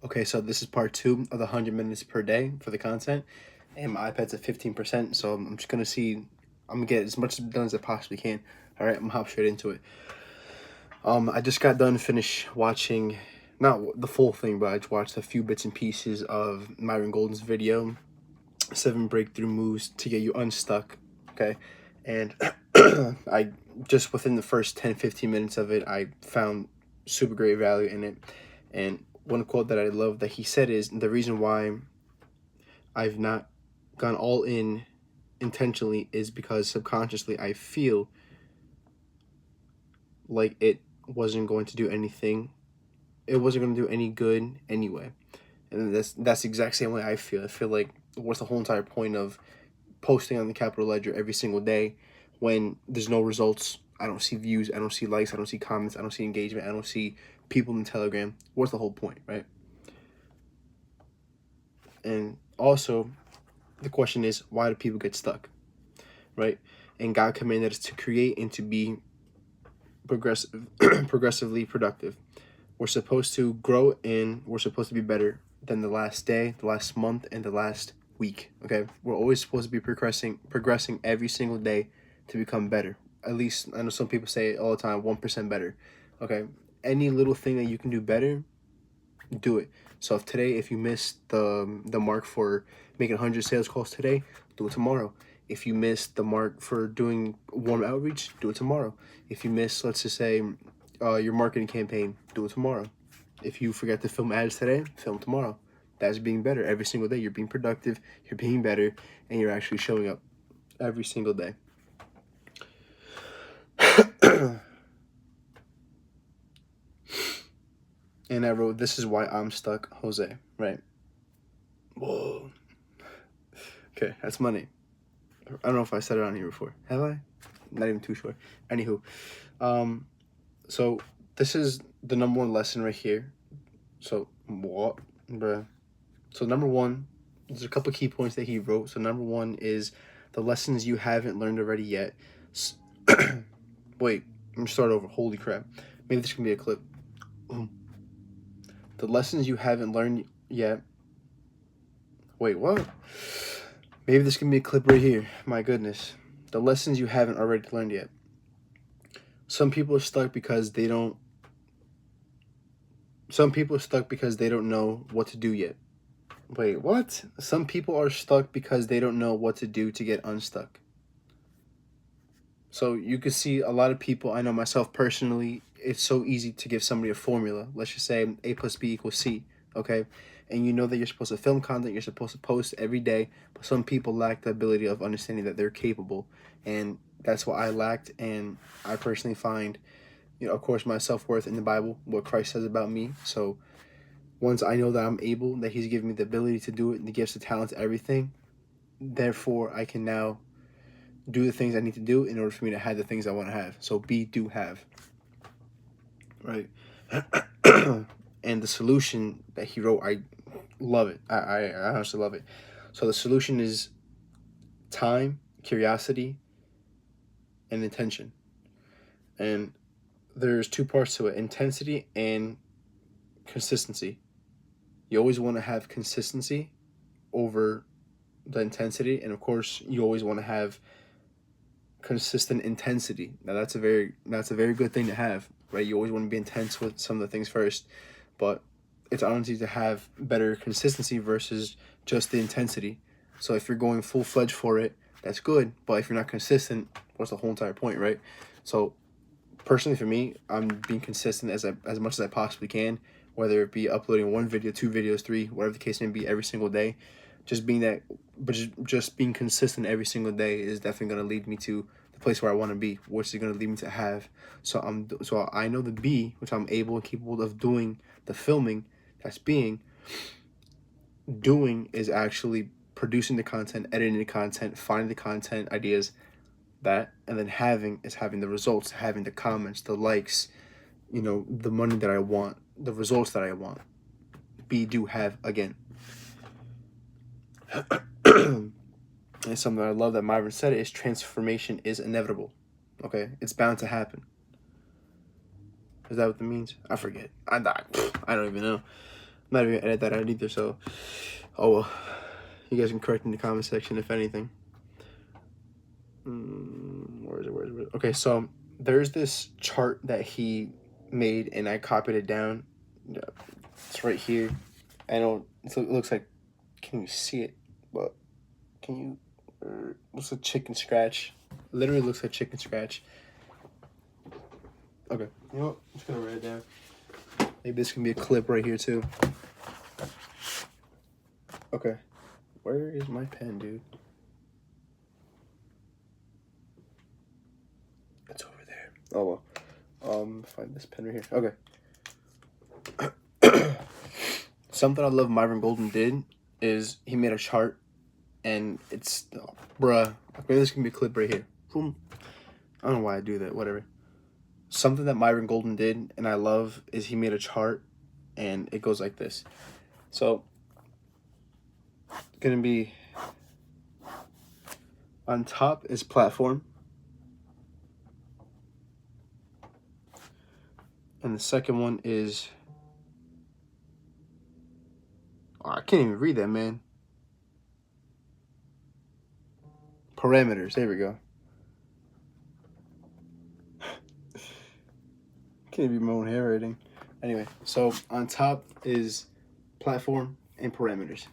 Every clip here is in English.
Okay, so this is part 2 of the 100 minutes per day for the content, and my iPad's at 15%, so I'm just gonna see, I'm gonna get as much done as I possibly can. All right, I'm gonna hop straight into it. I just got done finished watching, not the full thing, but I just watched a few bits and pieces of Myron Golden's video, 7 breakthrough moves to get you unstuck. Okay, and I just within the first 10-15 minutes of it, I found super great value in it. And one quote that I love that he said is, the reason why I've not gone all in intentionally is because subconsciously I feel like it wasn't going to do anything. It wasn't going to do any good anyway. And that's the exact same way I feel. I feel like, what's the whole entire point of posting on the Capital Ledger every single day when there's no results? I don't see views, I don't see likes, I don't see comments, I don't see engagement, I don't see people in Telegram. What's the whole point, right? And also, the question is, why do people get stuck, right? And God commanded us to create and to be progressively productive. We're supposed to grow, and we're supposed to be better than the last day, the last month, and the last week. Okay, we're always supposed to be progressing every single day to become better. At least, I know some people say it all the time, 1% better. Okay, any little thing that you can do better, do it. So if you missed the mark for making 100 sales calls today, do it tomorrow. If you missed the mark for doing warm outreach, do it tomorrow. If you miss, let's just say, your marketing campaign, do it tomorrow. If you forget to film ads today, film tomorrow. That's being better every single day. You're being productive, you're being better, and you're actually showing up every single day. And I wrote, "This is why I'm stuck, Jose." Right? Whoa. Okay, that's money. I don't know if I said it on here before. Have I? Not even too sure. Anywho, so this is the number one lesson right here. So what, bruh? So number one, there's a couple key points that he wrote. So number one is the lessons you haven't learned already yet. Wait, let me start over. Holy crap! Maybe this can be a clip. The lessons you haven't learned yet. Wait, what? Maybe this can be a clip right here. My goodness. The lessons you haven't already learned yet. Some people are stuck because they don't know what to do yet. Wait, what? Some people are stuck because they don't know what to do to get unstuck. So you could see a lot of people, I know myself personally, it's so easy to give somebody a formula. Let's just say A plus B equals C, okay? And you know that you're supposed to film content, you're supposed to post every day, but some people lack the ability of understanding that they're capable. And that's what I lacked, and I personally find, of course, my self-worth in the Bible, what Christ says about me. So once I know that I'm able, that he's given me the ability to do it, the gifts, the talents, everything, therefore I can now do the things I need to do in order for me to have the things I want to have. So be, do, have. Right? And the solution that he wrote, I love it. I honestly love it. So the solution is time, curiosity, and intention. And there's two parts to it: intensity and consistency. You always want to have consistency over the intensity, and of course you always want to have consistent intensity. Now that's a very good thing to have, right? You always want to be intense with some of the things first, but it's honestly to have better consistency versus just the intensity. So if you're going full-fledged for it, that's good, but if you're not consistent, what's the whole entire point, right? So personally for me, I'm being consistent as much as I possibly can, whether it be uploading 1 video, 2 videos, 3, whatever the case may be, every single day. Just being consistent every single day is definitely going to lead me to the place where I want to be, which is going to lead me to have. So I know the B, which I'm able and capable of doing the filming. That's doing is actually producing the content, editing the content, finding the content ideas, and then having the results, having the comments, the likes, the money that I want, the results that I want. Be, do, have again. And something I love that Myron said is transformation is inevitable. Okay, it's bound to happen. Is that what that means? I forget. I don't even know. not even gonna edit that out either. So, oh well. You guys can correct in the comment section if anything. Where is it? Okay, so there's this chart that he made, and I copied it down. It's right here. I know it looks like, can you see it? But can you? Looks like chicken scratch. Literally looks like chicken scratch. Okay, you know what? I'm just gonna write it down. Maybe this can be a clip right here too. Okay, where is my pen, dude? It's over there. Oh well. Find this pen right here. Okay. Something I love Myron Golden did is he made a chart, and it's, bruh. Maybe this can be a clip right here. Boom. I don't know why I do that. Whatever. Something that Myron Golden did and I love is he made a chart, and it goes like this. So, it's gonna be on top is platform, and the second one is, oh, I can't even read that, man. Parameters. There we go. Can't be my own handwriting. Anyway, so on top is platform and parameters.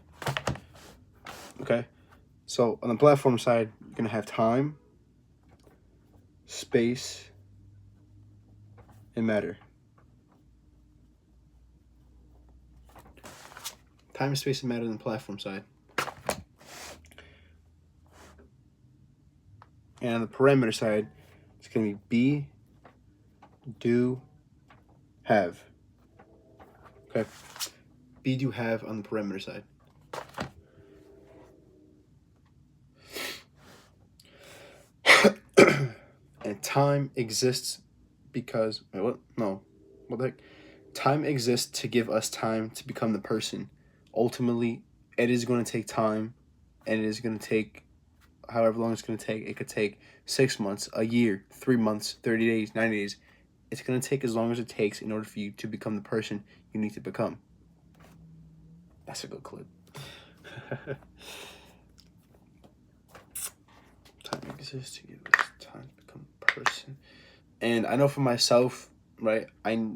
Okay, so on the platform side, you're gonna have time, space, and matter. Time, space, and matter on the platform side. And on the parameter side, it's gonna be do, have. Okay, be, do, have on the parameter side. And time exists because, wait, what? No, what the heck? Time exists to give us time to become the person. Ultimately, it is going to take time, and it is going to take however long it's going to take. It could take 6 months, a year, 3 months, 30 days, 90 days. It's going to take as long as it takes in order for you to become the person you need to become. That's a good clip. Time exists to give us time to become a person. And I know for myself, right?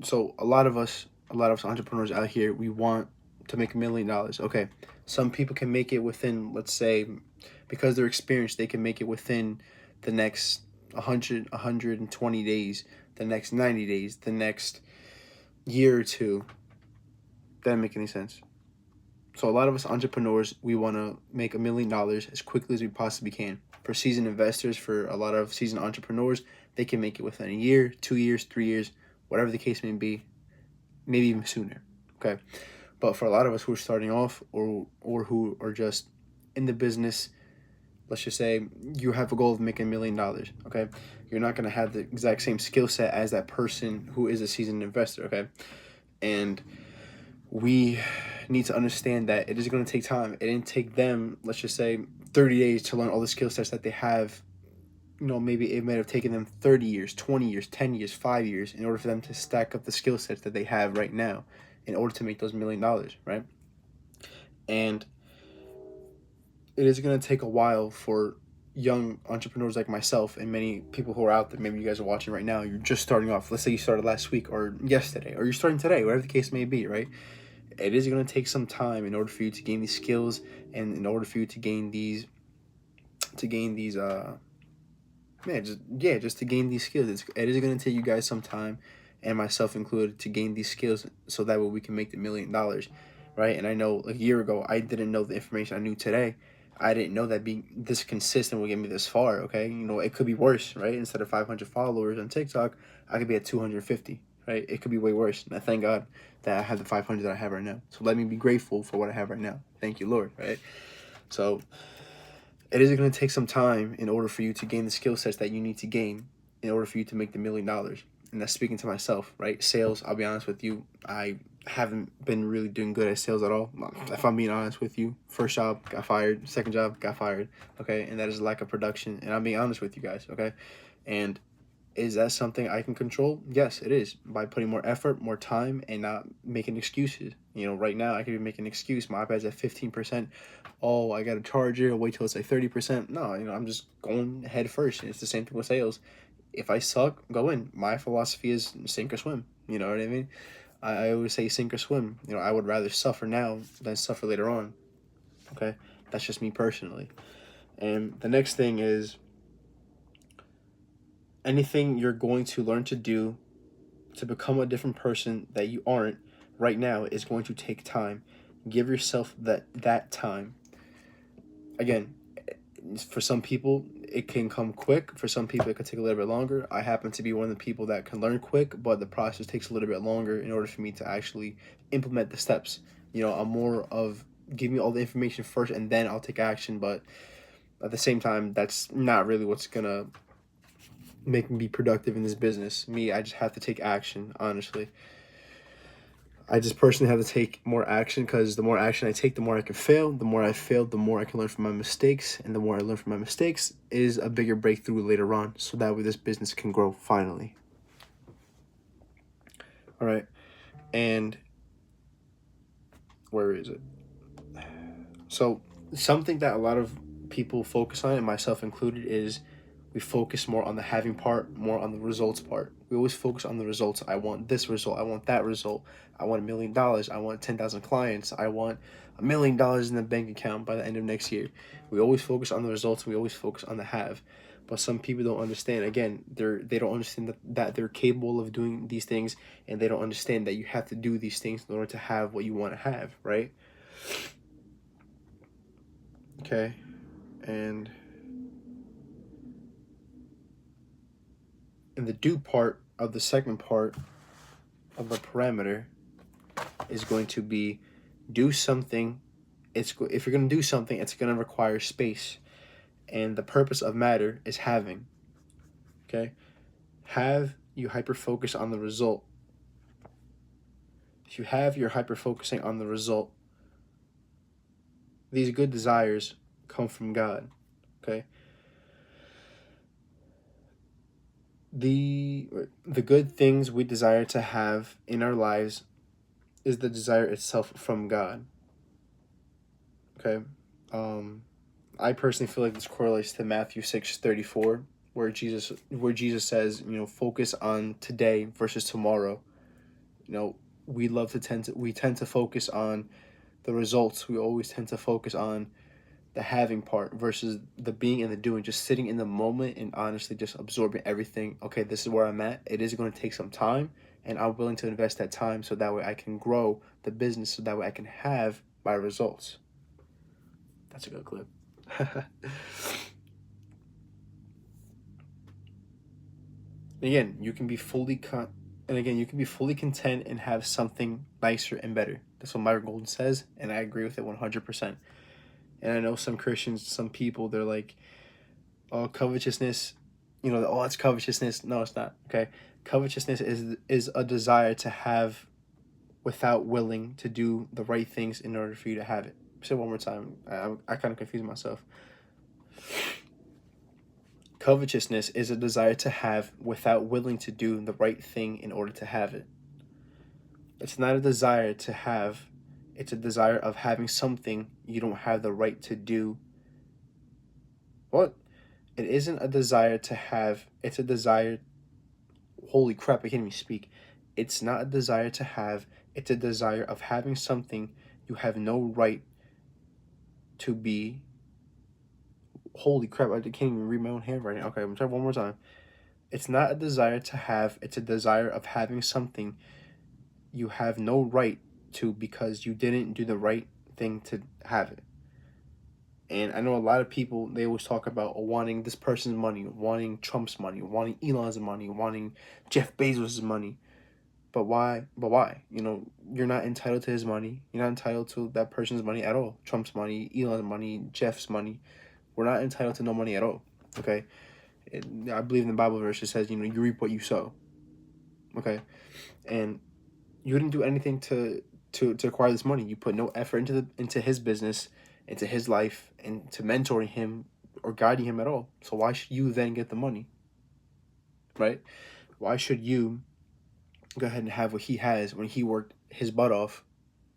So a lot of us entrepreneurs out here, we want to make $1 million. Okay, some people can make it within, let's say, because they're experienced, they can make it within the next 120 days, the next 90 days, the next year or two. That doesn't make any sense. So a lot of us entrepreneurs, we want to make $1 million as quickly as we possibly can. For seasoned investors, for a lot of seasoned entrepreneurs, they can make it within a year, 2 years, 3 years, whatever the case may be, maybe even sooner. Okay, but for a lot of us who are starting off or who are just in the business, let's just say you have a goal of making $1 million. Okay, you're not gonna have the exact same skill set as that person who is a seasoned investor. Okay, and we need to understand that it is going to take time. It didn't take them, let's just say, 30 days to learn all the skill sets that they have. You know, maybe it might have taken them 30 years, 20 years, 10 years, 5 years in order for them to stack up the skill sets that they have right now in order to make those $1 million, right? And it is going to take a while for young entrepreneurs like myself and many people who are out there. Maybe you guys are watching right now. You're just starting off. Let's say you started last week or yesterday, or you're starting today, whatever the case may be, right? It is going to take some time in order for you to gain these skills, and in order for you to gain these just to gain these skills. It is going to take you guys some time, and myself included, to gain these skills so that way we can make the $1 million, right? And I know a year ago I didn't know the information I knew today. I didn't know that being this consistent would get me this far. Okay, you know, it could be worse, right? Instead of 500 followers on TikTok, I could be at 250, right? It could be way worse. And I thank God that I have the 500 that I have right now. So let me be grateful for what I have right now. Thank you, Lord, right? So it is going to take some time in order for you to gain the skill sets that you need to gain in order for you to make the $1 million. And that's speaking to myself, right? Sales, I'll be honest with you, I haven't been really doing good at sales at all. If I'm being honest with you, first job, got fired. Second job, got fired. Okay, and that is lack of production. And I'm being honest with you guys. Okay, and Is that something I can control? Yes, it is. By putting more effort, more time, and not making excuses. Right now I could be making an excuse. My iPad's at 15%. Oh, I got a charger. I'll wait till it's like 30%. No, I'm just going head first. It's the same thing with sales. If I suck, go in. My philosophy is sink or swim. You know what I mean? I always say sink or swim. I would rather suffer now than suffer later on. Okay? That's just me personally. And the next thing is, anything you're going to learn to do to become a different person that you aren't right now is going to take time. Give yourself that time. Again, for some people it can come quick. For some people it could take a little bit longer. I happen to be one of the people that can learn quick, but the process takes a little bit longer in order for me to actually implement the steps. I'm more of, give me all the information first and then I'll take action, but at the same time that's not really what's gonna make me be productive in this business. I just have to take action, honestly. I just personally have to take more action, because the more action I take, the more I can fail. The more I fail, the more I can learn from my mistakes. And the more I learn from my mistakes is a bigger breakthrough later on. So that way this business can grow finally. All right. And where is it? So something that a lot of people focus on, and myself included, is we focus more on the having part, more on the results part. We always focus on the results. I want this result. I want that result. I want $1 million. I want 10,000 clients. I want $1 million in the bank account by the end of next year. We always focus on the results. We always focus on the have. But some people don't understand. Again, they don't understand that they're capable of doing these things, and they don't understand that you have to do these things in order to have what you want to have, right? Okay. And in the do part of the second part of the parameter is going to be do something. If you're going to do something, it's going to require space. And the purpose of matter is having. Okay? Have, you hyper focus on the result. If you have, you're hyper focusing on the result. These good desires come from God. Okay? The good things we desire to have in our lives is the desire itself from God. Okay? I personally feel like this correlates to Matthew 6:34, where Jesus says, focus on today versus tomorrow. We tend to focus on the results. We always tend to focus on the having part versus the being and the doing, just sitting in the moment and honestly just absorbing everything. Okay, this is where I'm at. It is going to take some time, and I'm willing to invest that time so that way I can grow the business, so that way I can have my results. That's a good clip. Again, you can be fully content and have something nicer and better. That's what Myron Golden says, and I agree with it 100%. And I know some Christians, some people, they're like, oh, covetousness, oh, it's covetousness. No, it's not. Okay, covetousness is a desire to have without willing to do the right things in order for you to have it. Say it one more time. I kind of confused myself. Covetousness is a desire to have without willing to do the right thing in order to have it. It's not a desire to have, it's a desire of having something you don't have the right to do. What? It isn't a desire to have, it's a desire. Holy crap, I can't even speak. It's not a desire to have, it's a desire of having something you have no right to be. Holy crap, I can't even read my own handwriting. Okay, I'm gonna try one more time. It's not a desire to have, it's a desire of having something you have no right to because you didn't do the right thing to have it. And I know a lot of people, they always talk about wanting this person's money, wanting Trump's money, wanting Elon's money, wanting Jeff Bezos' money. But why? You're not entitled to his money. You're not entitled to that person's money at all. Trump's money, Elon's money, Jeff's money. We're not entitled to no money at all. Okay? I believe in the Bible verse, it says, you reap what you sow. Okay? And you didn't do anything to acquire this money. You put no effort into his business, into his life, into mentoring him or guiding him at all. So why should you then get the money? right? Why should you go ahead and have what he has when he worked his butt off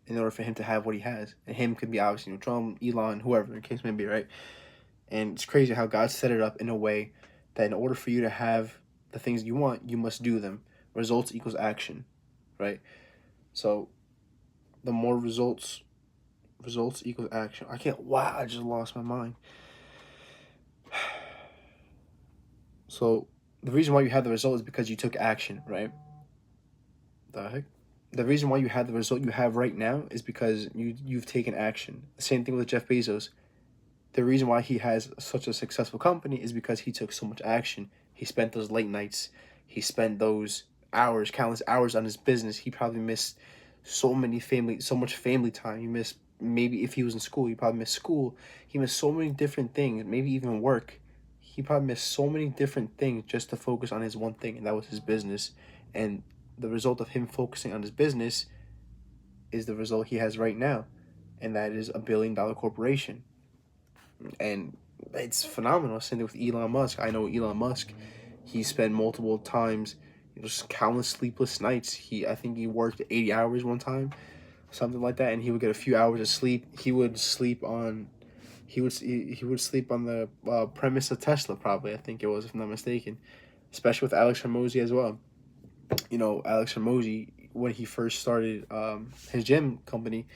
in order for him to have what he has? And him could be obviously, Trump, Elon, whoever the case may be, right? And it's crazy how God set it up in a way that in order for you to have the things you want, you must do them. Results equals action, right? So the more results equals action. I can't, wow, I just lost my mind. So the reason why you have the result is because you took action, right? The heck? The reason why you have the result you have right now is because you've taken action. The same thing with Jeff Bezos. The reason why he has such a successful company is because he took so much action. He spent those late nights. He spent those hours, countless hours on his business. He probably missed so much family time. He missed, maybe if he was in school, he probably missed school. He missed so many different things, maybe even work. He probably missed so many different things just to focus on his one thing, and that was his business. And the result of him focusing on his business is the result he has right now, and that is $1 billion corporation. And it's phenomenal. Same thing with Elon Musk. I know Elon Musk, he spent multiple times, just countless sleepless nights. I think he worked 80 hours one time, something like that, and he would get a few hours of sleep. He would sleep on the premise of Tesla, probably, I think it was, if I'm not mistaken. Especially with Alex Hormozy as well. Alex Hormozy, when he first started his gym company,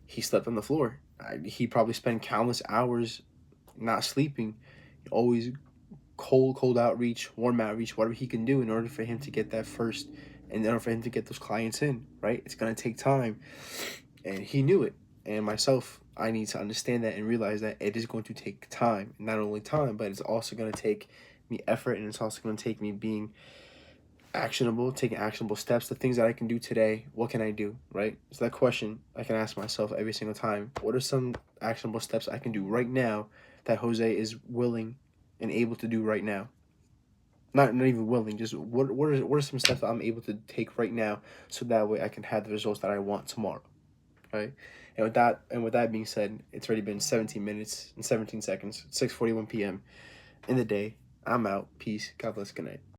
he slept on the floor. He probably spent countless hours not sleeping, always cold outreach, warm outreach, whatever he can do in order for him to get that first, in order for him to get those clients in, right? It's going to take time. And he knew it. And myself, I need to understand that and realize that it is going to take time. Not only time, but it's also going to take me effort, and it's also going to take me being taking actionable steps, the things that I can do today. What can I do, right? So that question I can ask myself every single time. What are some actionable steps I can do right now that Jose is willing and able to do right now? Not even willing, just what are some steps that I'm able to take right now, so that way I can have the results that I want tomorrow, right? And with that being said, it's already been 17 minutes and 17 seconds, 6:41 p.m. in the day. I'm out. Peace. God bless. Good night.